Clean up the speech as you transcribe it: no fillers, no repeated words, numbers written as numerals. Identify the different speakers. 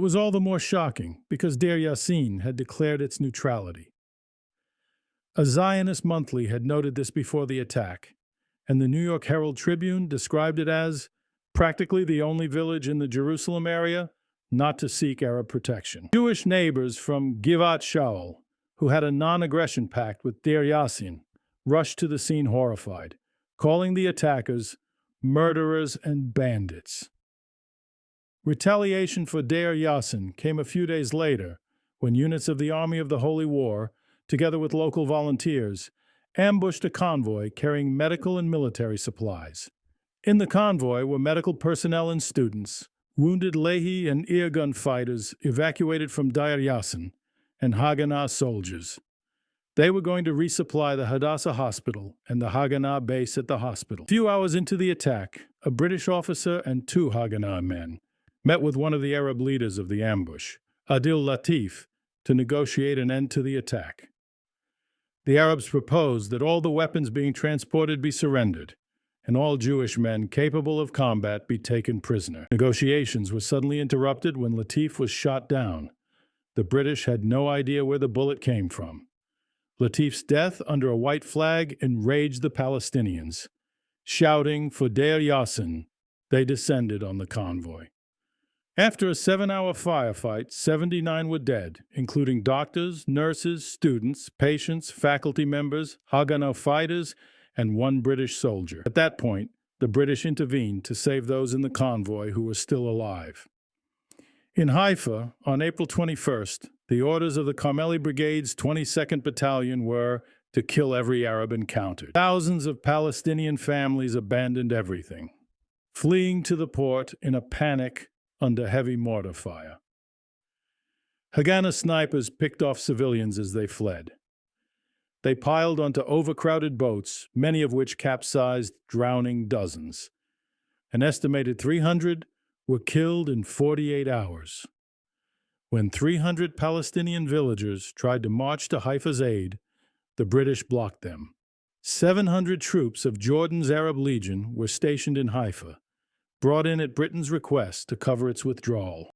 Speaker 1: was all the more shocking because Deir Yassin had declared its neutrality. A Zionist monthly had noted this before the attack, and the New York Herald Tribune described it as practically the only village in the Jerusalem area not to seek Arab protection. Jewish neighbors from Givat Shaul, who had a non-aggression pact with Deir Yassin, rushed to the scene horrified, calling the attackers murderers and bandits. Retaliation for Deir Yassin came a few days later when units of the Army of the Holy War, together with local volunteers, ambushed a convoy carrying medical and military supplies. In the convoy were medical personnel and students, wounded Lehi and Irgun fighters evacuated from Deir Yassin, and Haganah soldiers. They were going to resupply the Hadassah Hospital and the Haganah base at the hospital. A few hours into the attack, a British officer and 2 Haganah men met with one of the Arab leaders of the ambush, Adil Latif, to negotiate an end to the attack. The Arabs proposed that all the weapons being transported be surrendered, and all Jewish men capable of combat be taken prisoner. Negotiations were suddenly interrupted when Latif was shot down. The British had no idea where the bullet came from. Latif's death under a white flag enraged the Palestinians. Shouting for Deir Yassin, they descended on the convoy. After a 7-hour firefight, 79 were dead, including doctors, nurses, students, patients, faculty members, Haganah fighters, and 1 British soldier. At that point, the British intervened to save those in the convoy who were still alive. In Haifa, on April 21st, the orders of the Carmeli Brigade's 22nd Battalion were to kill every Arab encountered. Thousands of Palestinian families abandoned everything, fleeing to the port in a panic under heavy mortar fire. Haganah snipers picked off civilians as they fled. They piled onto overcrowded boats, many of which capsized, drowning dozens. An estimated 300 were killed in 48 hours. When 300 Palestinian villagers tried to march to Haifa's aid, the British blocked them. 700 troops of Jordan's Arab Legion were stationed in Haifa, brought in at Britain's request to cover its withdrawal.